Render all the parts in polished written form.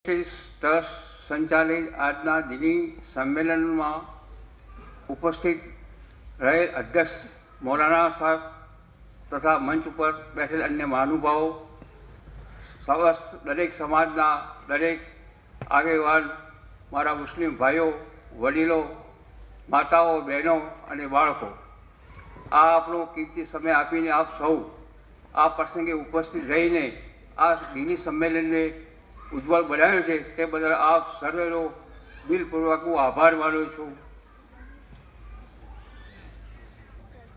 Trust સંચાલિત આજના દિની સંમેલનમાં ઉપસ્થિત રહેલ અધ્યક્ષ મૌલાના સાહેબ તથા મંચ ઉપર બેઠેલ અન્ય મહાનુભાવો, દરેક સમાજના દરેક આગેવાન, મારા મુસ્લિમ ભાઈઓ, વડીલો, માતાઓ, બહેનો અને બાળકો, આ આપણો કિંમતી સમય આપીને આપ સૌ આ પ્રસંગે ઉપસ્થિત રહીને આ દિની સંમેલનને ઉજ્જવળ બનાવ્યો છે તે બદલ આપ સર્વેનો દિલપૂર્વક હું આભાર માનું છું.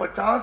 50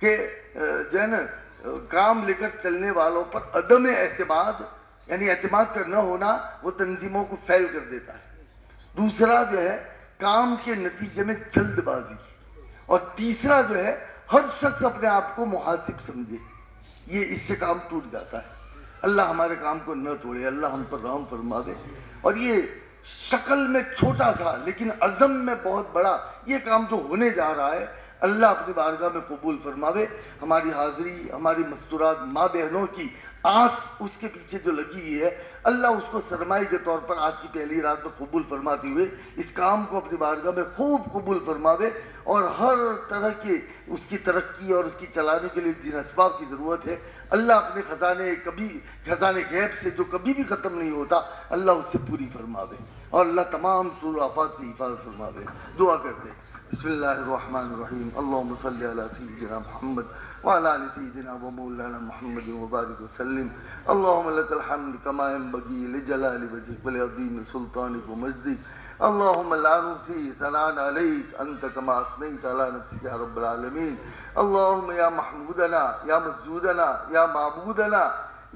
کہ جو ہے نا کام لے کر چلنے والوں پر عدم اعتماد یعنی اعتماد کا نہ ہونا وہ تنظیموں کو فیل کر دیتا ہے. دوسرا جو ہے کام کے نتیجے میں جلد بازی, اور تیسرا جو ہے ہر شخص اپنے آپ کو محاسب سمجھے, یہ اس سے کام ٹوٹ جاتا ہے. اللہ ہمارے کام کو نہ توڑے, اللہ ہم پر رحم فرماوے. اور یہ شکل میں چھوٹا سا لیکن عزم میں بہت بڑا یہ کام جو ہونے جا رہا ہے, اللہ اپنی بارگاہ میں قبول فرماوے. ہماری حاضری, ہماری مستورات ماں بہنوں کی آس اس کے پیچھے جو لگی ہوئی ہے, اللہ اس کو سرمایہ کے طور پر آج کی پہلی رات میں قبول فرماتے ہوئے اس کام کو اپنی بارگاہ میں خوب قبول فرماوے. اور ہر طرح کے اس کی ترقی اور اس کی چلانے کے لیے جن اسباب کی ضرورت ہے, اللہ اپنے خزانے غیب سے جو کبھی بھی ختم نہیں ہوتا, اللہ اس سے پوری فرماوے. اور اللہ تمام شرور و آفات سے حفاظت فرماوے. دعا کرتے ہیں. بسم اللہ الرحمن الرحیم. اللہم صلی علی سیدنا محمد وعلی آل سیدنا و مولانا محمد وبارک وسلم. اللہم لک الحمد کما ینبغی لجلال وجہک ولعظیم سلطانک ومجدک. اللہم لا نحصی ثناء علیک انت کما اثنیت علی نفسک یا رب العالمین. اللہم یا محمودنا یا مسجودنا یا معبودنا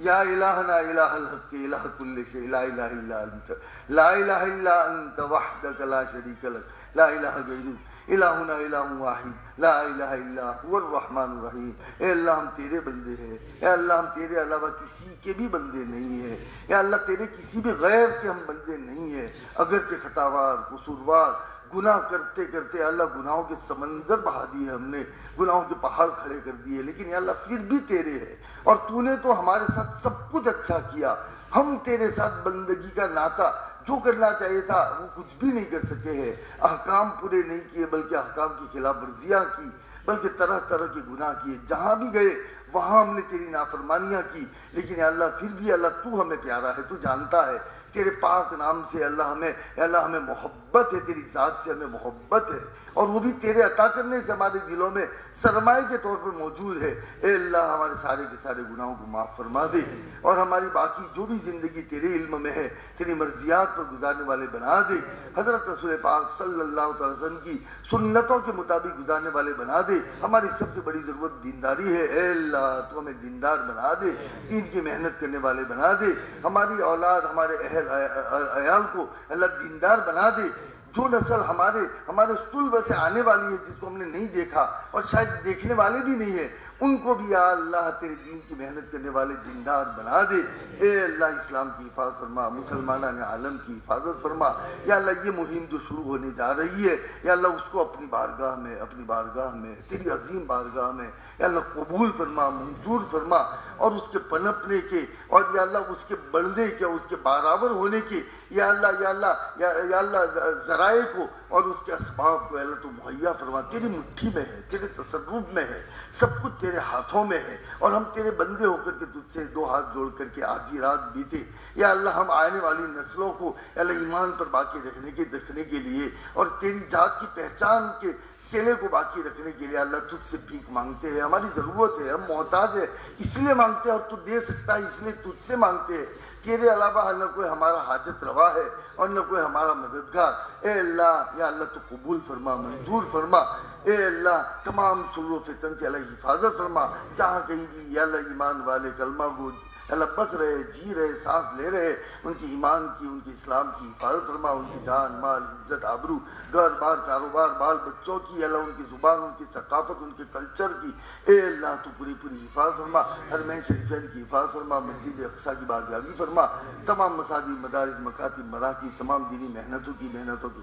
یا الہنا الہ الحق الہ کل شیء لا الہ الا انت لا الہ الا انت وحدک لا شریک لک لا الہ غیرک الہنا الہ واحد لا الہ الا هو الرحمن الرحیم. اے اللہ ہم تیرے بندے ہیں, اے اللہ ہم تیرے علاوہ کسی کے بھی بندے نہیں ہیں, اے اللہ تیرے کسی بھی غیر کے ہم بندے نہیں ہیں. اگرچہ خطاوار قصوروار گناہ کرتے کرتے اللہ گناہوں کے سمندر بہا دیے, ہم نے گناہوں کے پہاڑ کھڑے کر دیے, لیکن یا اللہ پھر بھی تیرے ہے. اور تو نے تو ہمارے ساتھ سب کچھ اچھا کیا, ہم تیرے ساتھ بندگی کا ناطہ جو کرنا چاہیے تھا وہ کچھ بھی نہیں کر سکے ہیں. احکام پورے نہیں کیے بلکہ احکام کی خلاف ورزیاں کی, بلکہ طرح طرح کے گناہ کیے. جہاں بھی گئے وہاں ہم نے تیری نافرمانیاں کی, لیکن یا اللہ پھر بھی اللہ تو ہمیں پیارا ہے, تو جانتا ہے. تیرے پاک نام سے اللہ ہمیں محبت ہے, تیری ذات سے ہمیں محبت ہے, اور وہ بھی تیرے عطا کرنے سے ہمارے دلوں میں سرمایہ کے طور پر موجود ہے. اے اللہ ہمارے سارے کے سارے گناہوں کو معاف فرما دے, اور ہماری باقی جو بھی زندگی تیرے علم میں ہے تیری مرضیات پر گزارنے والے بنا دے. حضرت رسول پاک صلی اللہ تعالی وسلم کی سنتوں کے مطابق گزارنے والے بنا دے. ہماری سب سے بڑی ضرورت دینداری ہے, اے اللہ تو ہمیں دیندار بنا دے, دین کی محنت کرنے والے بنا دے. ہماری اولاد ہمارے اہل عیال کو اللہ دیندار بنا دے. جو نسل ہمارے صلب سے آنے والی ہے جس کو ہم نے نہیں دیکھا اور شاید دیکھنے والے بھی نہیں ہیں, ان کو بھی یا اللہ تیرے دین کی محنت کرنے والے دیندار بنا دے. اے اللہ اسلام کی حفاظت فرما, مسلمانان عالم کی حفاظت فرما. یا اللہ یہ مہم جو شروع ہونے جا رہی ہے یا اللہ اس کو اپنی بارگاہ میں تیری عظیم بارگاہ میں یا اللہ قبول فرما, منظور فرما, اور اس کے پنپنے کے اور یا اللہ اس کے بڑھنے کے, اس کے برابر ہونے کے یا اللہ ذرائع کو اور اس کے اسباب کو اللہ تو مہیا فرما. تیری مٹھی میں ہے, تیرے تصرف میں ہے, سب کچھ تیرے ہاتھوں میں ہے, اور ہم تیرے بندے ہو کر کے تجھ سے دو ہاتھ جوڑ کر کے آدھی رات بیتے. یا اللہ ہم آنے والی نسلوں کو یا اللہ ایمان پر باقی رکھنے کے لیے اور تیری ذات کی پہچان کے سلے کو باقی رکھنے کے لیے اللہ تجھ سے بھیک مانگتے ہیں. ہماری ضرورت ہے, ہم محتاج ہیں اس لیے مانگتے ہیں, اور تو دے سکتا ہے اس لیے تجھ سے مانگتے ہیں. تیرے علاوہ نہ کوئی ہمارا حاجت روا ہے اور نہ کوئی ہمارا مددگار. اے اللہ یا اللہ تو قبول فرما, منظور فرما. اے اللہ تمام شرور و فتن سے اللہ حفاظت فرما. جہاں کہیں بھی یا اللہ ایمان والے کلمہ گو اللہ بس رہے, جی رہے, سانس لے رہے, ان کی ایمان کی, ان کی اسلام کی حفاظت فرما. ان کی جان, مال, عزت, آبرو, گھر بار, کاروبار, بال بچوں کی اللہ ان کی زبان, ان کی ثقافت, ان کے کلچر کی اے اللہ تو پوری حفاظت فرما. حرمین شریفین کی حفاظت فرما, مسجد اقصیٰ کی بازیابی فرما. تمام مساجد, مدارس, مکاتب, مراکز, تمام دینی محنتوں کے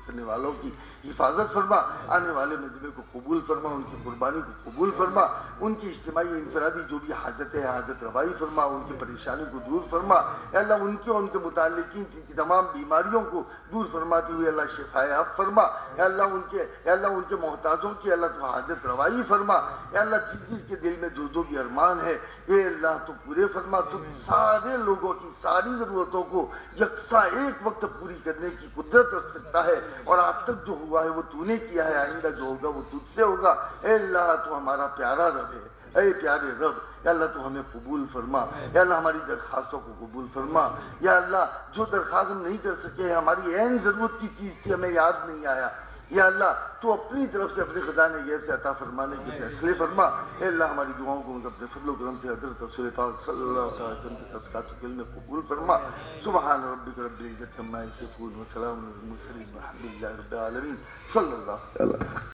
کرنے والوں کی حفاظت فرما. آنے والے مجمع کو قبول فرما, ان کی قربانی کو قبول فرما. ان کی اجتماعی انفرادی جو بھی حاجت ہے حاجت روائی فرما. ان کی پریشانی کو دور فرما. اے اللہ ان کے اور ان کے متعلقین کی تمام بیماریوں کو دور فرماتے ہوئے اللہ شفائے عافیت فرما. اے اللہ ان کے محتاجوں کی اللہ تو حاجت روائی فرما. اے اللہ جس کے دل میں جو بھی ارمان ہے اے اللہ تو پورے فرما. تو سارے لوگوں کی ساری ضرورتوں کو یکساں ایک وقت پوری کرنے کی قدرت رکھ سکتا ہے, اور آج تک جو ہوا ہے وہ تو نے کیا ہے, آئندہ جو ہوگا وہ تجھ سے ہوگا. اے اللہ تو ہمارا پیارا رب ہے, اے پیارے رب یا اللہ تو ہمیں قبول فرما. یا اللہ ہماری درخواستوں کو قبول فرما. یا اللہ جو درخواست ہم نہیں کر سکے, ہماری عین ضرورت کی چیز تھی, ہمیں یاد نہیں آیا, یا اللہ تو اپنی طرف سے اپنے خزانے غیب سے عطا فرمانے کے فیصلے فرما. اے اللہ ہماری دعاؤں کو اپنے فضل و کرم سے حضرت رسول پاک صلی اللہ علیہ وسلم کے صدقات و کل میں قبول فرما. سبحان ربک رب العزت عما یصفون وسلام علی المرسلین والحمد للہ رب العالمین صلی اللہ علیہ وسلم.